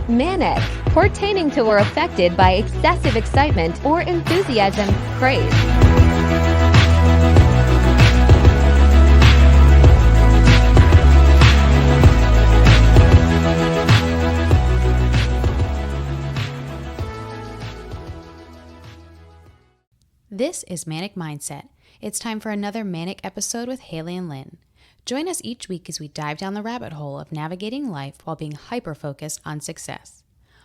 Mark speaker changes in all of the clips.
Speaker 1: Manic, pertaining to or affected by excessive excitement or enthusiasm, craze.
Speaker 2: This is Manic Mindset. It's time for another Manic episode with Haley and Lynn. Join us each week as we dive down the rabbit hole of navigating life while being hyper-focused on success.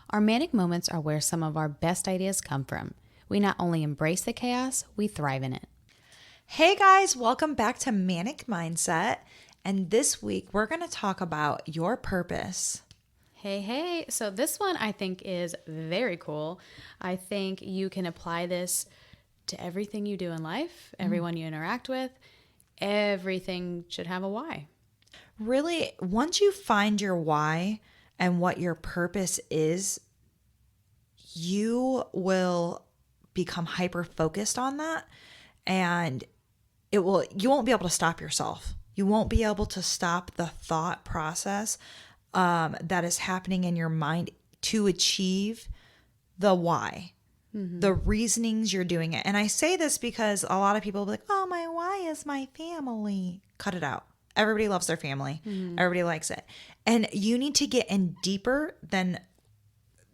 Speaker 2: Our manic moments are where some of our best ideas come from. We not only embrace the chaos, we thrive in it.
Speaker 3: Hey guys, welcome back to Manic Mindset. And this week we're going to talk about your purpose.
Speaker 2: Hey. So this one I think is very cool. I think you can apply this to everything you do in life, everyone you interact with. Everything should have a why.
Speaker 3: Really, once you find your why and what your purpose is, you will become hyper focused on that, and you won't be able to stop yourself. You won't be able to stop the thought process that is happening in your mind to achieve the why. Mm-hmm. The reasonings you're doing it. And I say this because a lot of people will be like, oh, my why is my family. Cut it out. Everybody loves their family. Mm-hmm. Everybody likes it. And you need to get in deeper than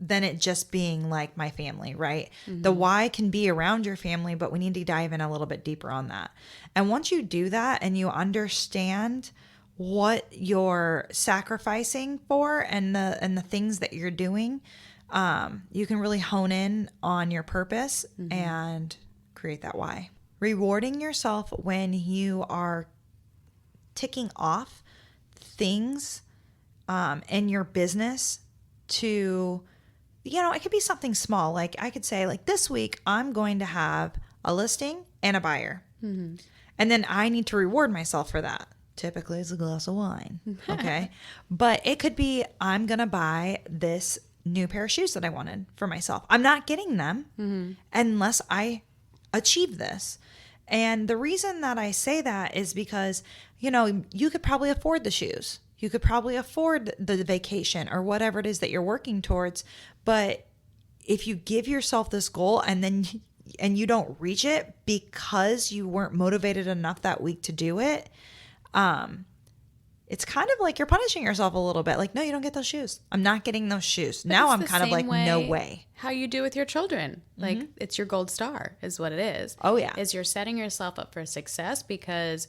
Speaker 3: it just being like my family, right? Mm-hmm. The why can be around your family, but we need to dive in a little bit deeper on that. And once you do that and you understand what you're sacrificing for and the things that you're doing, you can really hone in on your purpose and create that why. Rewarding yourself when you are ticking off things in your business to, it could be something small. Like I could say, like, this week I'm going to have a listing and a buyer. Mm-hmm. And then I need to reward myself for that. Typically it's a glass of wine. Okay. But it could be, I'm going to buy this new pair of shoes that I wanted for myself. I'm not getting them unless I achieve this. And the reason that I say that is because, you could probably afford the shoes. You could probably afford the vacation or whatever it is that you're working towards. But if you give yourself this goal and you don't reach it because you weren't motivated enough that week to do it, it's kind of like you're punishing yourself a little bit. Like, no, you don't get those shoes. I'm not getting those shoes. But now I'm kind of like, no way.
Speaker 2: How you do with your children. Like, it's your gold star is what it is.
Speaker 3: Oh, yeah.
Speaker 2: Is you're setting yourself up for success, because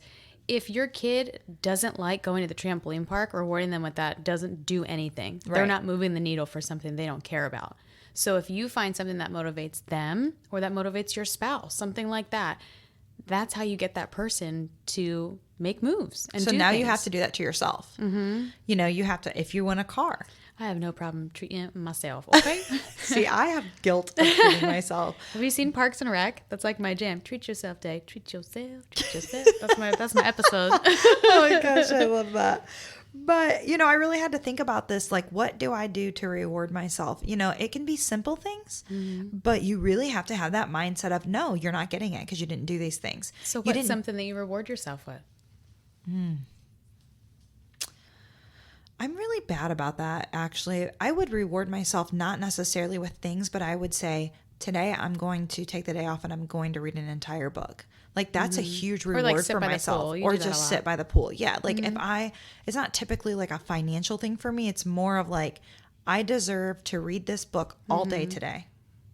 Speaker 2: if your kid doesn't like going to the trampoline park, rewarding them with that doesn't do anything. Right. They're not moving the needle for something they don't care about. So if you find something that motivates them or that motivates your spouse, something like that, that's how you get that person to make moves. And
Speaker 3: so now things. You have to do that to yourself. Mm-hmm. You have to, if you want a car.
Speaker 2: I have no problem treating it myself, okay?
Speaker 3: See, I have guilt of treating myself.
Speaker 2: Have you seen Parks and Rec? That's like my jam. Treat yourself day. Treat yourself. Treat yourself. That's my episode.
Speaker 3: Oh my gosh, I love that. But, I really had to think about this. Like, what do I do to reward myself? It can be simple things, but you really have to have that mindset of, no, you're not getting it because you didn't do these things.
Speaker 2: So what's something that you reward yourself with?
Speaker 3: I'm really bad about that, actually. I would reward myself not necessarily with things, but I would say, today I'm going to take the day off and I'm going to read an entire book. Like, that's a huge reward for myself. Or just sit by the pool. Yeah. Like it's not typically like a financial thing for me. It's more of like, I deserve to read this book all day today.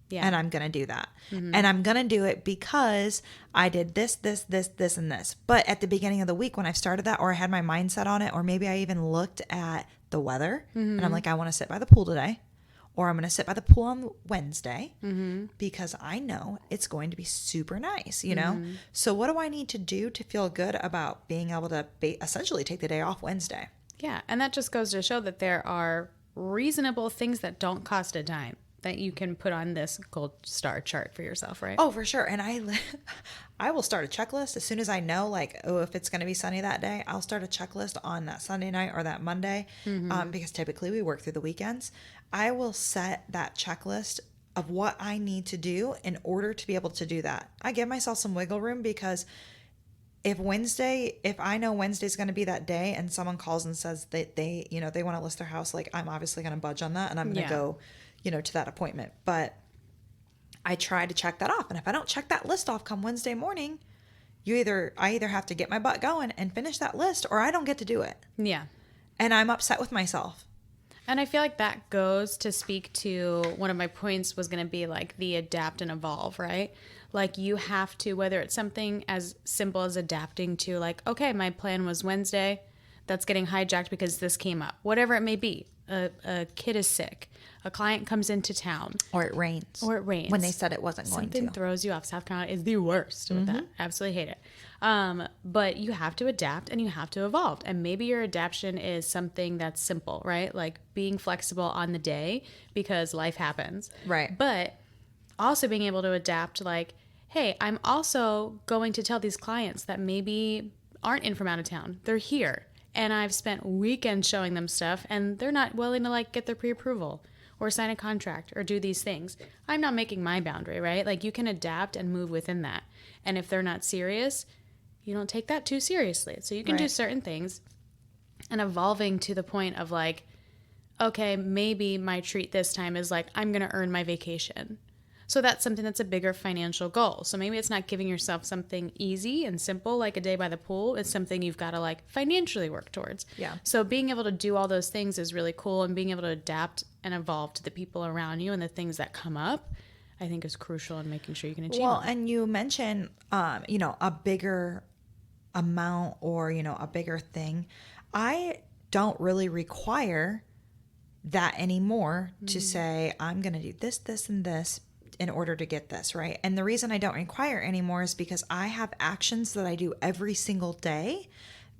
Speaker 3: Yeah. And I'm going to do that. And I'm going to do it because I did this, and this. But at the beginning of the week when I started that, or I had my mindset on it, or maybe I even looked at the weather and I'm like, I want to sit by the pool today. Or I'm going to sit by the pool on Wednesday because I know it's going to be super nice, So what do I need to do to feel good about being able to essentially take the day off Wednesday?
Speaker 2: Yeah. And that just goes to show that there are reasonable things that don't cost a dime that you can put on this gold star chart for yourself, right?
Speaker 3: Oh, for sure. And I will start a checklist as soon as I know, like, if it's going to be sunny that day, I'll start a checklist on that Sunday night or that Monday, because typically we work through the weekends. I will set that checklist of what I need to do in order to be able to do that. I give myself some wiggle room because if I know Wednesday's going to be that day and someone calls and says that they want to list their house, like I'm obviously going to budge on that and I'm going to go, to that appointment. But I try to check that off. And if I don't check that list off come Wednesday morning, I either have to get my butt going and finish that list or I don't get to do it.
Speaker 2: Yeah.
Speaker 3: And I'm upset with myself.
Speaker 2: And I feel like that goes to speak to one of my points was going to be like the adapt and evolve, right? Like you have to, whether it's something as simple as adapting to like, okay, my plan was Wednesday, that's getting hijacked because this came up. Whatever it may be. A kid is sick. A client comes into town.
Speaker 3: Or it rains. When they said it wasn't going to.
Speaker 2: Something throws you off. South Carolina is the worst with that. Absolutely hate it. But you have to adapt and you have to evolve. And maybe your adaptation is something that's simple, right? Like being flexible on the day because life happens.
Speaker 3: Right.
Speaker 2: But also being able to adapt like, hey, I'm also going to tell these clients that maybe aren't in from out of town. They're here. And I've spent weekends showing them stuff and they're not willing to like get their pre-approval or sign a contract or do these things. I'm not making my boundary, right? Like you can adapt and move within that. And if they're not serious, you don't take that too seriously. So you can do certain things and evolving to the point of like, okay, maybe my treat this time is like, I'm going to earn my vacation. So that's something that's a bigger financial goal. So maybe it's not giving yourself something easy and simple like a day by the pool. It's something you've got to like financially work towards.
Speaker 3: Yeah.
Speaker 2: So being able to do all those things is really cool, and being able to adapt and evolve to the people around you and the things that come up, I think is crucial in making sure you can achieve
Speaker 3: Well,
Speaker 2: them.
Speaker 3: and you mentioned, a bigger amount or, a bigger thing. I don't really require that anymore to say, I'm going to do this, this, and this in order to get this, right? And the reason I don't require anymore is because I have actions that I do every single day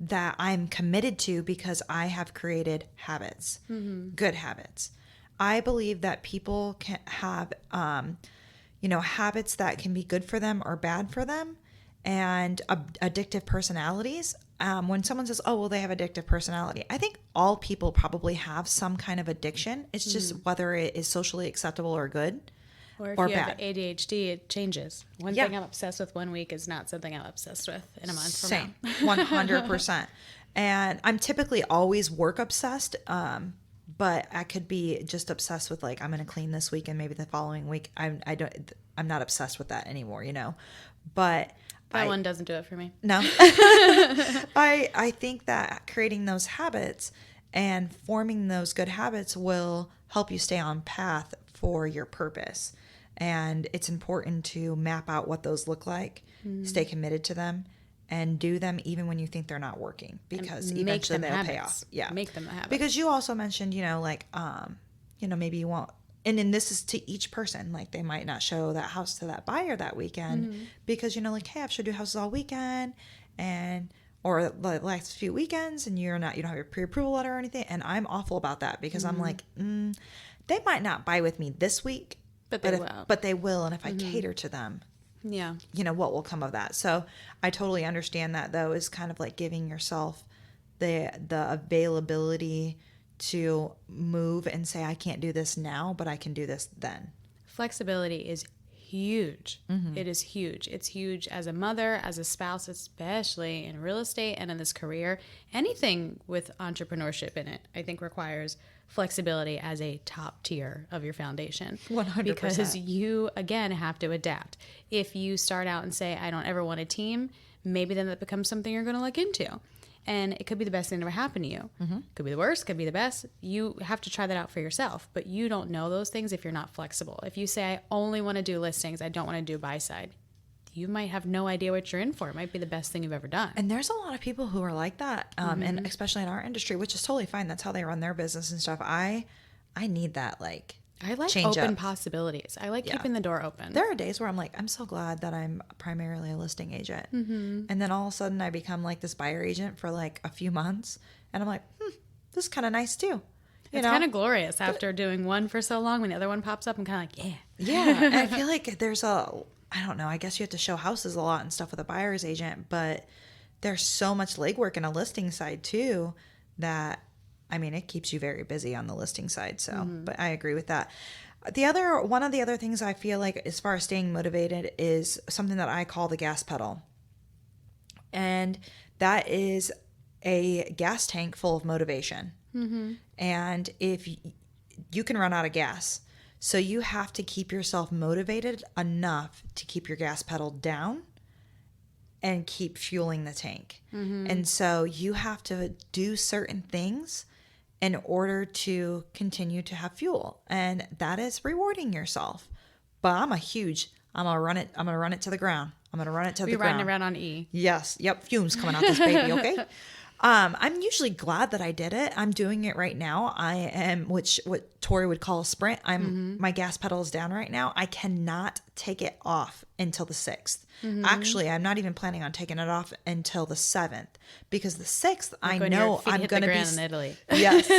Speaker 3: that I'm committed to because I have created habits, good habits. I believe that people can have, habits that can be good for them or bad for them, and addictive personalities. When someone says, oh, well, they have addictive personality, I think all people probably have some kind of addiction. It's just whether it is socially acceptable or good.
Speaker 2: Or if
Speaker 3: or
Speaker 2: you have
Speaker 3: bad.
Speaker 2: ADHD, it changes. One thing I'm obsessed with one week is not something I'm obsessed with in a month from
Speaker 3: Same,
Speaker 2: now.
Speaker 3: 100%. And I'm typically always work obsessed, but I could be just obsessed with like, I'm going to clean this week and maybe the following week. I'm not obsessed with that anymore, But
Speaker 2: That one doesn't do it for me.
Speaker 3: No. I think that creating those habits and forming those good habits will help you stay on path for your purpose. And it's important to map out what those look like, stay committed to them, and do them even when you think they're not working, because
Speaker 2: And
Speaker 3: eventually
Speaker 2: make
Speaker 3: they'll
Speaker 2: them
Speaker 3: pay
Speaker 2: habits.
Speaker 3: off. Yeah.
Speaker 2: Make them a habit.
Speaker 3: Because you also mentioned, maybe you want, and then this is to each person, like they might not show that house to that buyer that weekend because, hey, I've showed you houses all weekend or the last few weekends and you don't have your pre-approval letter or anything. And I'm awful about that because I'm like, they might not buy with me this week,
Speaker 2: But they will.
Speaker 3: But they will. And if I cater to them,
Speaker 2: Yeah.
Speaker 3: what will come of that? So I totally understand that, though, is kind of like giving yourself the availability to move and say, I can't do this now, but I can do this then.
Speaker 2: Flexibility is huge. It is huge. It's huge as a mother, as a spouse, especially in real estate and in this career. Anything with entrepreneurship in it, I think, requires flexibility as a top tier of your foundation.
Speaker 3: 100%.
Speaker 2: Because you, again, have to adapt. If you start out and say, I don't ever want a team, maybe then that becomes something you're going to look into. And it could be the best thing that ever happened to you. Could be the worst, could be the best. You have to try that out for yourself. But you don't know those things if you're not flexible. If you say, I only want to do listings, I don't want to do buy side, you might have no idea what you're in for. It might be the best thing you've ever done.
Speaker 3: And there's a lot of people who are like that, and especially in our industry, which is totally fine. That's how they run their business and stuff. I need that,
Speaker 2: I like
Speaker 3: change
Speaker 2: open
Speaker 3: up.
Speaker 2: possibilities. I like keeping the door open.
Speaker 3: There are days where I'm like, I'm so glad that I'm primarily a listing agent. And then all of a sudden I become like this buyer agent for like a few months. And I'm like, this is kind of nice too.
Speaker 2: It's kind of glorious after doing one for so long. When the other one pops up, I'm kind of like, yeah.
Speaker 3: Yeah. And I feel like there's I don't know, I guess you have to show houses a lot and stuff with a buyer's agent, but there's so much legwork in a listing side too that, it keeps you very busy on the listing side. So, but I agree with that. One of the other things I feel like as far as staying motivated is something that I call the gas pedal. And that is a gas tank full of motivation. And if you can run out of gas, so you have to keep yourself motivated enough to keep your gas pedal down and keep fueling the tank. And so you have to do certain things in order to continue to have fuel. And that is rewarding yourself. But I'm gonna run it to the ground. I'm gonna run it to the ground.
Speaker 2: Riding around on E.
Speaker 3: Yes. Yep. Fumes coming out this baby. Okay. I'm usually glad that I did it. I'm doing it right now. I am, what Tori would call a sprint. My gas pedal is down right now. I cannot take it off until the 6th. Actually, I'm not even planning on taking it off until the 7th, because the 6th, I know I'm going to be
Speaker 2: in Italy.
Speaker 3: Yes.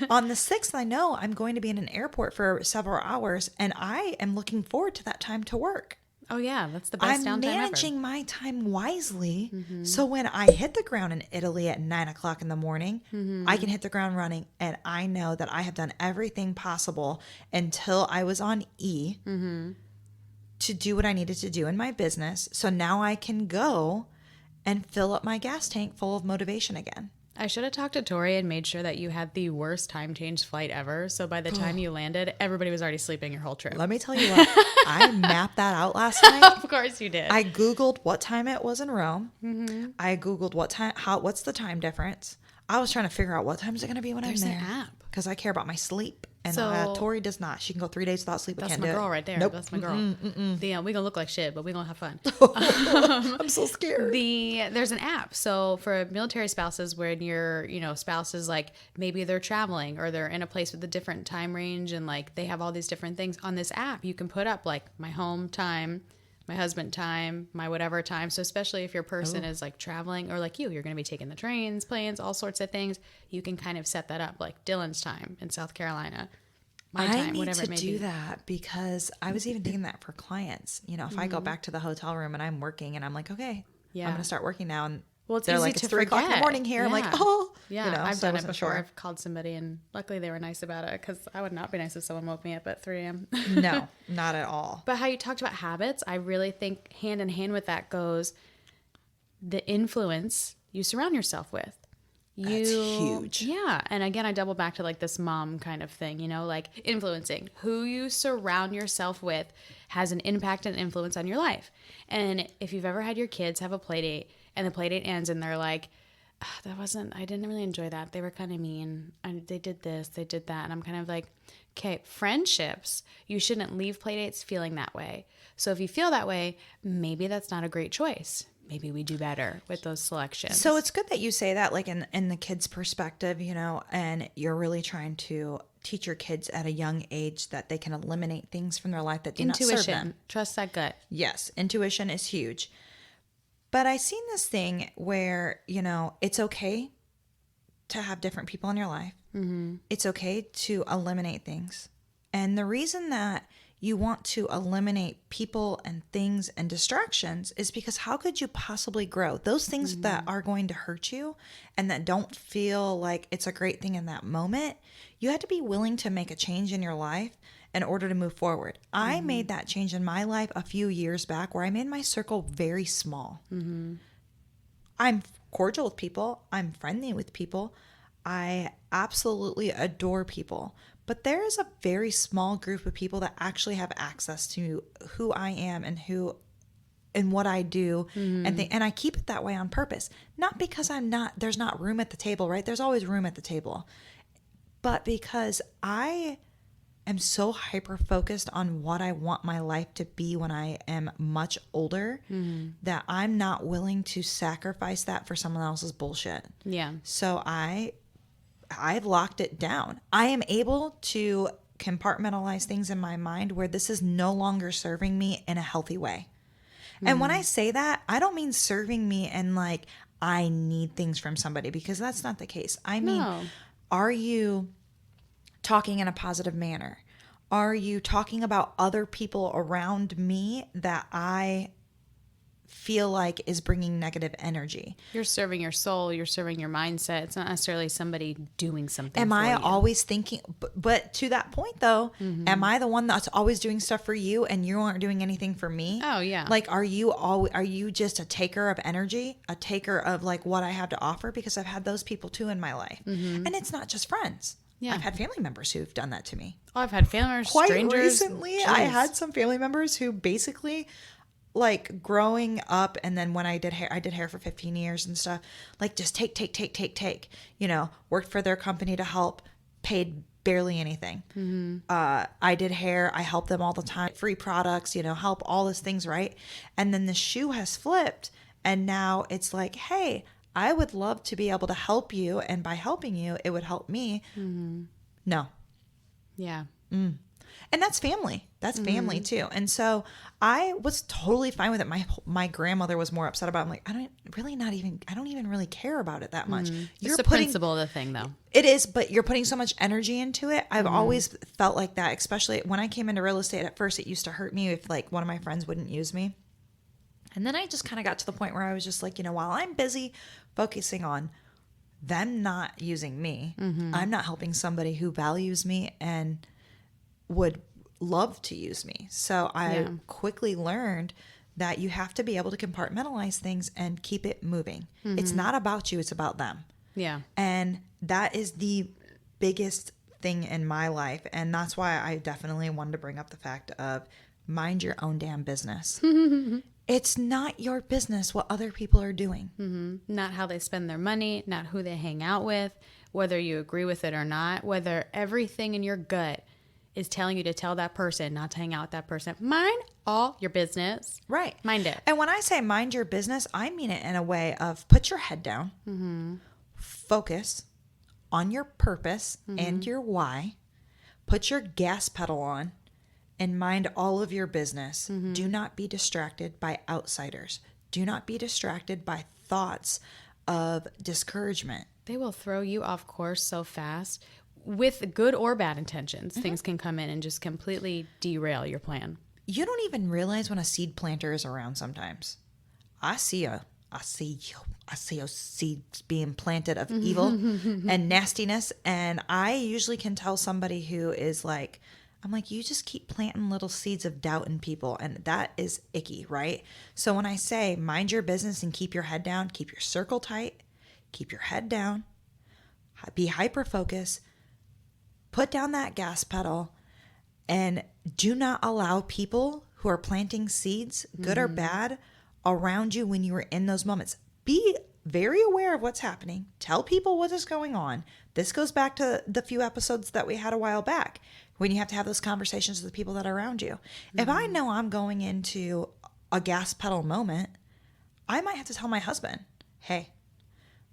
Speaker 3: On the 6th, I know I'm going to be in an airport for several hours, and I am looking forward to that time to work.
Speaker 2: Oh yeah, that's the best downtime
Speaker 3: I'm
Speaker 2: ever.
Speaker 3: managing my time wisely, so when I hit the ground in Italy at 9:00 in the morning, I can hit the ground running, and I know that I have done everything possible until I was on E to do what I needed to do in my business. So now I can go and fill up my gas tank full of motivation again.
Speaker 2: I should have talked to Tori and made sure that you had the worst time change flight ever. So by the time you landed, everybody was already sleeping your whole trip.
Speaker 3: Let me tell you what, I mapped that out last night.
Speaker 2: Of course you did.
Speaker 3: I Googled what time it was in Rome. I Googled what's the time difference. I was trying to figure out what time is it going to be when
Speaker 2: There's
Speaker 3: I'm
Speaker 2: an
Speaker 3: there.
Speaker 2: app.
Speaker 3: Because I care about my sleep. And
Speaker 2: So-
Speaker 3: Tori does not. She can go 3 days without sleep. I
Speaker 2: That's
Speaker 3: can't
Speaker 2: my
Speaker 3: do
Speaker 2: girl
Speaker 3: it.
Speaker 2: right there.
Speaker 3: Nope.
Speaker 2: That's my girl. We gonna look like shit, but we gonna have fun.
Speaker 3: I'm so scared.
Speaker 2: There's an app. So for military spouses, when your spouse is like, maybe they're traveling or they're in a place with a different time range, and like they have all these different things on this app, you can put up like my home time, my husband time, my whatever time. So especially if your person is like traveling, or like you're going to be taking the trains, planes, all sorts of things, you can kind of set that up, like Dylan's time in South Carolina, my time,
Speaker 3: I need
Speaker 2: whatever
Speaker 3: to
Speaker 2: it may
Speaker 3: do
Speaker 2: be.
Speaker 3: that, because I was even thinking that for clients. If I go back to the hotel room and I'm working and I'm like, okay,
Speaker 2: Yeah.
Speaker 3: I'm going to start working now. And
Speaker 2: Well, it's
Speaker 3: they're
Speaker 2: easy
Speaker 3: like,
Speaker 2: to
Speaker 3: it's 3:00 in the
Speaker 2: forget.
Speaker 3: morning here. I'm like,
Speaker 2: Yeah.
Speaker 3: oh.
Speaker 2: Yeah, I've
Speaker 3: so I
Speaker 2: done it
Speaker 3: wasn't
Speaker 2: before.
Speaker 3: sure.
Speaker 2: I've called somebody, and luckily they were nice about it, because I would not be nice if someone woke me up at 3 a.m.
Speaker 3: No, not at all.
Speaker 2: But how you talked about habits, I really think hand in hand with that goes the influence you surround yourself with.
Speaker 3: That's huge.
Speaker 2: Yeah. And again, I double back to like this mom kind of thing, like influencing. Who you surround yourself with has an impact and influence on your life. And if you've ever had your kids have a play date and the play date ends and they're like, I didn't really enjoy that. They were kind of mean. They did this, they did that. And I'm kind of like, okay, friendships, you shouldn't leave play dates feeling that way. So if you feel that way, maybe that's not a great choice. Maybe we do better with those selections.
Speaker 3: So it's good that you say that, like in the kids' perspective, and you're really trying to teach your kids at a young age that they can eliminate things from their life that do not serve them.
Speaker 2: Intuition, trust that gut.
Speaker 3: Yes, intuition is huge. But I've seen this thing where, it's okay to have different people in your life. Mm-hmm. It's okay to eliminate things. And the reason that you want to eliminate people and things and distractions is because how could you possibly grow? Those things that are going to hurt you and that don't feel like it's a great thing in that moment, you have to be willing to make a change in your life in order to move forward. I made that change in my life a few years back where I made my circle very small. I'm cordial with people. I'm friendly with people. I absolutely adore people. But there is a very small group of people that actually have access to who I am and what I do. And I keep it that way on purpose. Not because there's not room at the table, right? There's always room at the table. But because I am so hyper focused on what I want my life to be when I am much older that I'm not willing to sacrifice that for someone else's bullshit.
Speaker 2: Yeah.
Speaker 3: So I've locked it down. I am able to compartmentalize things in my mind where this is no longer serving me in a healthy way. And when I say that, I don't mean serving me and like I need things from somebody, because that's not the case. I mean, are you talking in a positive manner? Are you talking about other people around me that I feel like is bringing negative energy.
Speaker 2: You're serving your soul. You're serving your mindset. It's not necessarily somebody doing something
Speaker 3: Am
Speaker 2: for
Speaker 3: I
Speaker 2: you.
Speaker 3: always thinking, but to that point though, am I the one that's always doing stuff for you and you aren't doing anything for me?
Speaker 2: Oh, yeah.
Speaker 3: Like, are you just a taker of energy, a taker of like what I have to offer? Because I've had those people too in my life. And it's not just friends.
Speaker 2: Yeah.
Speaker 3: I've had family members who've done that to me.
Speaker 2: Oh, I've had family members,
Speaker 3: Quite
Speaker 2: strangers.
Speaker 3: recently, I
Speaker 2: Jeez.
Speaker 3: had some family members who basically, like growing up, and then when I did hair for 15 years and stuff, like just take, you know, worked for their company to help, paid barely anything. I did hair. I helped them all the time, free products, you know, help all those things. Right. And then the shoe has flipped and now it's like, hey, I would love to be able to help you. And by helping you, it would help me. No.
Speaker 2: Yeah.
Speaker 3: And that's family. That's family too. And so I was totally fine with it. My grandmother was more upset about it. I'm like, I don't even really care about it that much.
Speaker 2: It's the principle of the thing, though.
Speaker 3: It is, but you're putting so much energy into it. I've always felt like that, especially when I came into real estate. At first, it used to hurt me if like one of my friends wouldn't use me. And then I just kind of got to the point where I was just like, you know, while I'm busy focusing on them not using me, I'm not helping somebody who values me and would love to use me. So I quickly learned that you have to be able to compartmentalize things and keep it moving. It's not about you, it's about them.
Speaker 2: Yeah.
Speaker 3: And that is the biggest thing in my life. And that's why I definitely wanted to bring up the fact of mind your own damn business. It's not your business what other people are doing.
Speaker 2: Not how they spend their money, not who they hang out with, whether you agree with it or not, whether everything in your gut is telling you to tell that person not to hang out with that person. Mind all your business.
Speaker 3: Right.
Speaker 2: Mind it.
Speaker 3: And when I say mind your business, I mean it in a way of put your head down, focus on your purpose and your why, put your gas pedal on, and mind all of your business. Do not be distracted by outsiders. Do not be distracted by thoughts of discouragement.
Speaker 2: They will throw you off course so fast. With good or bad intentions, things can come in and just completely derail your plan.
Speaker 3: You don't even realize when a seed planter is around sometimes. I see seeds being planted of evil and nastiness. And I usually can tell somebody who is like, I'm like, you just keep planting little seeds of doubt in people. And that is icky, right? So when I say mind your business and keep your head down, keep your circle tight, keep your head down, be hyper-focused, put down that gas pedal, and do not allow people who are planting seeds, good or bad, around you when you are in those moments. Be very aware of what's happening. Tell people what is going on. This goes back to the few episodes that we had a while back when you have to have those conversations with the people that are around you. If I know I'm going into a gas pedal moment, I might have to tell my husband, hey,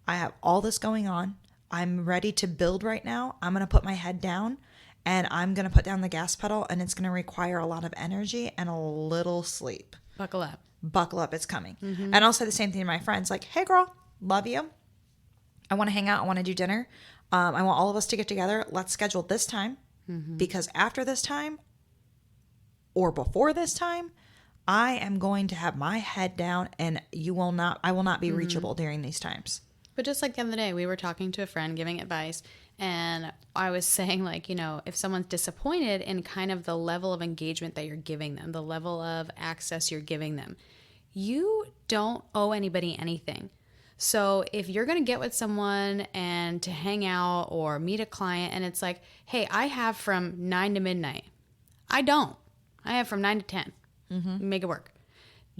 Speaker 3: I have all this going on. I'm ready to build right now. I'm going to put my head down and I'm going to put down the gas pedal, and it's going to require a lot of energy and a little sleep.
Speaker 2: Buckle up.
Speaker 3: Buckle up. It's coming. And I'll say the same thing to my friends, like, hey girl, love you. I want to hang out. I want to do dinner. I want all of us to get together. Let's schedule this time because after this time or before this time, I am going to have my head down and I will not be reachable during these times.
Speaker 2: But just like the other day, we were talking to a friend giving advice, and I was saying, like, you know, if someone's disappointed in kind of the level of engagement that you're giving them, the level of access you're giving them, you don't owe anybody anything. So if you're going to get with someone and to hang out or meet a client and it's like, hey, I have from 9 to midnight. I don't. I have from 9 to 10. Make it work.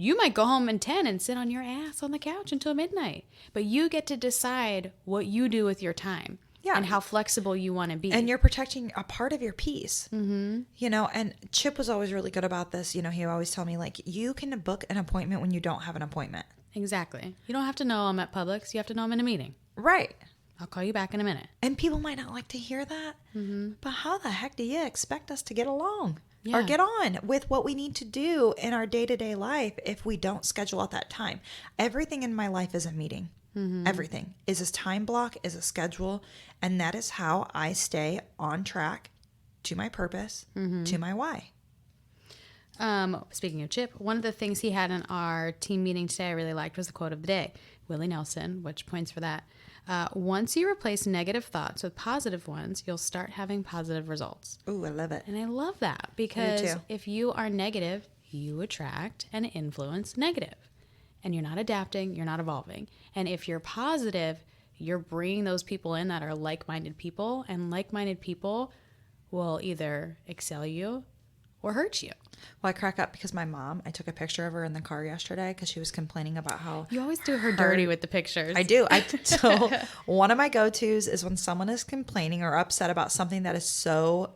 Speaker 2: You might go home at 10 and sit on your ass on the couch until midnight. But you get to decide what you do with your time.
Speaker 3: Yeah.
Speaker 2: And how flexible you want to be.
Speaker 3: And you're protecting a part of your peace. You know, and Chip was always really good about this. You know, he would always tell me, like, you can book an appointment when you don't have an appointment.
Speaker 2: Exactly. You don't have to know I'm at Publix. You have to know I'm in a meeting.
Speaker 3: Right.
Speaker 2: I'll call you back in a minute.
Speaker 3: And people might not like to hear that. But how the heck do you expect us to get along?
Speaker 2: Yeah.
Speaker 3: Or get on with what we need to do in our day-to-day life if we don't schedule out that time? Everything in my life is a meeting. Everything is a time block, is a schedule. And that is how I stay on track to my purpose, to my why.
Speaker 2: Speaking of Chip, one of the things he had in our team meeting today I really liked was the quote of the day. Willie Nelson, which points for that. Once you replace negative thoughts with positive ones, you'll start having positive results.
Speaker 3: Ooh, I love it.
Speaker 2: And I love that because
Speaker 3: too.
Speaker 2: if you are negative, you attract and influence negative. And you're not adapting, you're not evolving. And if you're positive, you're bringing those people in that are like-minded people, and like-minded people will either excel you or hurt you.
Speaker 3: Well, I crack up because my mom, I took a picture of her in the car yesterday because she was complaining about how
Speaker 2: You always do her dirty with the pictures.
Speaker 3: I do. So one of my go-tos is when someone is complaining or upset about something that is so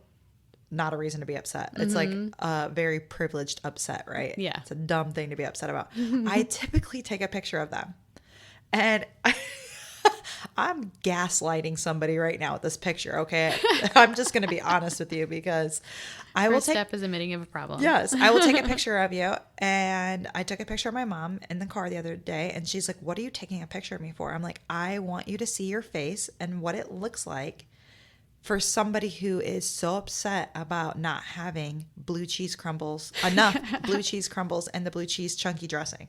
Speaker 3: not a reason to be upset. It's like a very privileged upset, right?
Speaker 2: Yeah.
Speaker 3: It's a dumb thing to be upset about. I typically take a picture of them. And I'm gaslighting somebody right now with this picture, okay? I'm just going to be honest with you because I will
Speaker 2: First
Speaker 3: take...
Speaker 2: step is admitting you have a problem.
Speaker 3: Yes, I will take a picture of you. And I took a picture of my mom in the car the other day, and she's like, "What are you taking a picture of me for?" I'm like, "I want you to see your face and what it looks like for somebody who is so upset about not having blue cheese crumbles, enough blue cheese crumbles and the blue cheese chunky dressing."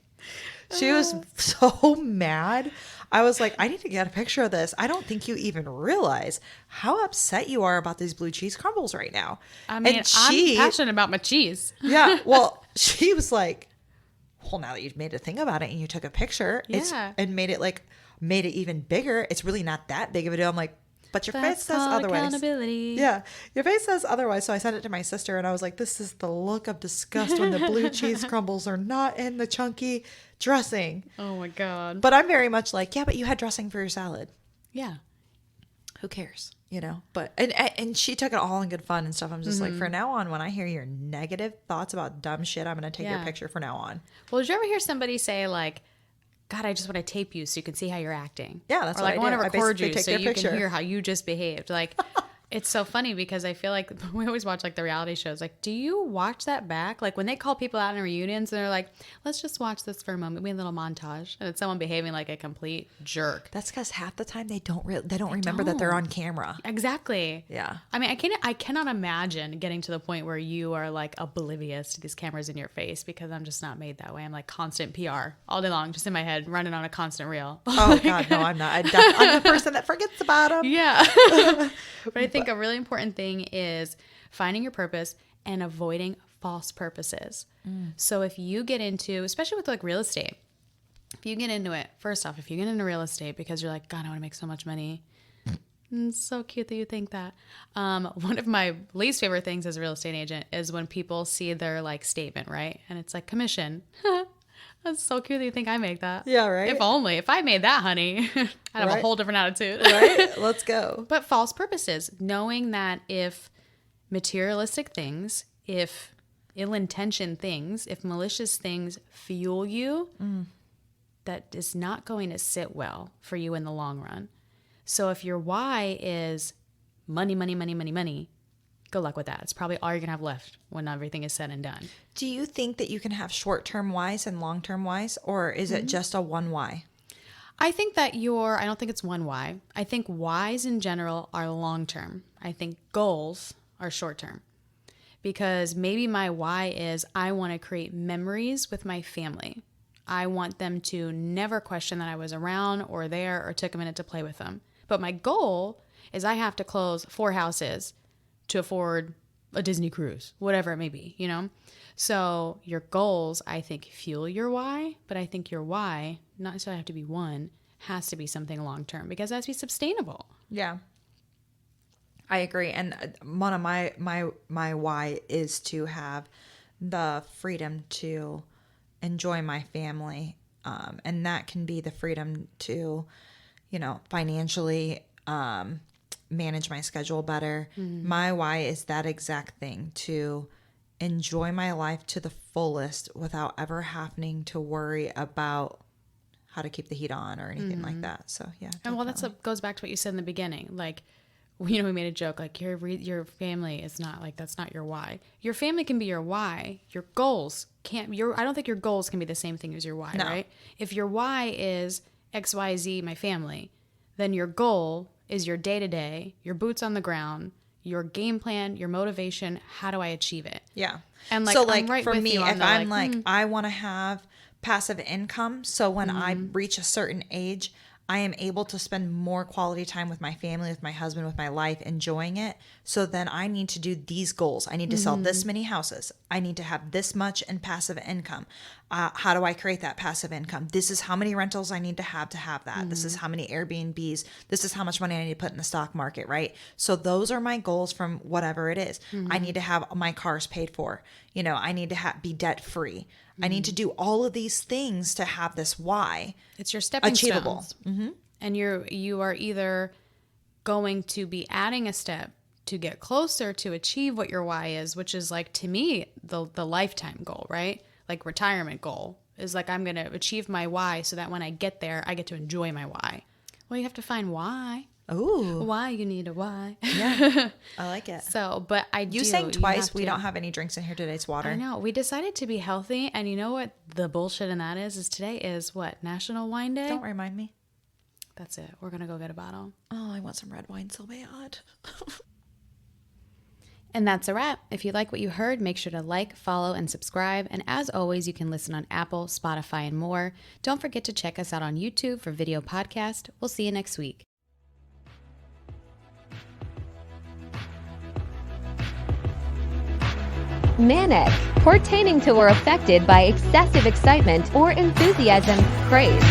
Speaker 3: She was so mad. I was like, "I need to get a picture of this. I don't think you even realize how upset you are about these blue cheese crumbles right now."
Speaker 2: I mean, I'm passionate about my cheese.
Speaker 3: Yeah. Well, she was like, "Well, now that you've made a thing about it and you took a picture and made it even bigger, it's really not that big of a deal." I'm like, "But your face says otherwise."
Speaker 2: Accountability.
Speaker 3: Yeah, your face says otherwise. So I sent it to my sister, and I was like, "This is the look of disgust when the blue cheese crumbles are not in the chunky dressing."
Speaker 2: Oh my God.
Speaker 3: But I'm very much like, "Yeah, but you had dressing for your salad.
Speaker 2: Yeah.
Speaker 3: Who cares?" You know. But and she took it all in good fun and stuff. I'm just like, for now on, when I hear your negative thoughts about dumb shit, I'm gonna take your picture for now on.
Speaker 2: Well, did you ever hear somebody say like, "God, I just want to tape you so you can see how you're acting"?
Speaker 3: Yeah, that's
Speaker 2: or
Speaker 3: what
Speaker 2: like,
Speaker 3: I
Speaker 2: want
Speaker 3: do.
Speaker 2: to
Speaker 3: I
Speaker 2: record
Speaker 3: basically
Speaker 2: you
Speaker 3: take
Speaker 2: so
Speaker 3: their
Speaker 2: you
Speaker 3: picture.
Speaker 2: can hear how you just behaved. Like, it's so funny because I feel like we always watch like the reality shows. Like, do you watch that back? Like when they call people out in reunions and they're like, "Let's just watch this for a moment. We have a little montage," and it's someone behaving like a complete jerk.
Speaker 3: That's because half the time they don't remember that they're on camera.
Speaker 2: Exactly.
Speaker 3: Yeah.
Speaker 2: I mean, I cannot imagine getting to the point where you are like oblivious to these cameras in your face because I'm just not made that way. I'm like constant PR all day long, just in my head, running on a constant reel.
Speaker 3: Oh God, no, I'm not. I'm the person that forgets about them.
Speaker 2: Yeah. But I think a really important thing is finding your purpose and avoiding false purposes. So if you get into, especially with like real estate, if you get into it, first off, if you get into real estate because you're like, "God, I want to make so much money." It's so cute that you think that. One of my least favorite things as a real estate agent is when people see their like statement, right? And it's like commission. That's so cute that you think I make that.
Speaker 3: Yeah, right?
Speaker 2: If only. If I made that, honey, I'd have a whole different attitude.
Speaker 3: Right? Let's go.
Speaker 2: But false purposes, knowing that if materialistic things, if ill-intentioned things, if malicious things fuel you, that is not going to sit well for you in the long run. So if your why is money, money, money, money, money, good luck with that. It's probably all you're going to have left when everything is said and done.
Speaker 3: Do you think that you can have short-term whys and long-term whys, or is it just a one why?
Speaker 2: I think that I don't think it's one why. I think whys in general are long-term. I think goals are short-term. Because maybe my why is I want to create memories with my family. I want them to never question that I was around or there or took a minute to play with them. But my goal is I have to close 4 houses to afford a Disney cruise, whatever it may be, you know? So your goals, I think, fuel your why, but I think your why, not necessarily have to be one, has to be something long-term because it has to be sustainable.
Speaker 3: Yeah. I agree. And one of my why is to have the freedom to enjoy my family. And that can be the freedom to, financially manage my schedule better. Mm-hmm. My why is that exact thing, to enjoy my life to the fullest without ever having to worry about how to keep the heat on or anything like that. So, yeah. Definitely.
Speaker 2: And well, that goes back to what you said in the beginning. Like, we made a joke, like your family is not like, that's not your why. Your family can be your why. Your goals can't, I don't think your goals can be the same thing as your why, right? If your why is XYZ, my family, then your goal is your day-to-day, your boots on the ground, your game plan, your motivation. How do I achieve it?
Speaker 3: Yeah.
Speaker 2: And like,
Speaker 3: so
Speaker 2: I'm
Speaker 3: like
Speaker 2: right
Speaker 3: for
Speaker 2: with
Speaker 3: me,
Speaker 2: you on
Speaker 3: if
Speaker 2: the,
Speaker 3: I'm
Speaker 2: like,
Speaker 3: I want to have passive income. So when I
Speaker 2: Mm-hmm.
Speaker 3: reach a certain age, I am able to spend more quality time with my family, with my husband, with my life, enjoying it. So then I need to do these goals. I need to sell this many houses. I need to have this much in passive income. How do I create that passive income? This is how many rentals I need to have that. This is how many Airbnbs. This is how much money I need to put in the stock market, right? So those are my goals from whatever it is. I need to have my cars paid for. You know, I need to be debt free. I need to do all of these things to have this why.
Speaker 2: it's your stepping
Speaker 3: Achievable.
Speaker 2: stones. And you are either going to be adding a step to get closer to achieve what your why is, which is like, to me, the lifetime goal, right? Like retirement goal is like, I'm going to achieve my why so that when I get there, I get to enjoy my why. Well, you have to find why.
Speaker 3: Ooh.
Speaker 2: Why you need a why.
Speaker 3: Yeah. I like it.
Speaker 2: So, but
Speaker 3: You sang twice. We don't have any drinks in here today. It's water.
Speaker 2: I know. We decided to be healthy. And you know what the bullshit in that is today is what? National Wine Day?
Speaker 3: Don't remind me.
Speaker 2: That's it. We're going to go get a bottle.
Speaker 3: Oh, I want some red wine so bad.
Speaker 2: And that's a wrap. If you like what you heard, make sure to like, follow, and subscribe. And as always, you can listen on Apple, Spotify, and more. Don't forget to check us out on YouTube for video podcast. We'll see you next week.
Speaker 1: Manic, pertaining to or affected by excessive excitement or enthusiasm, craze.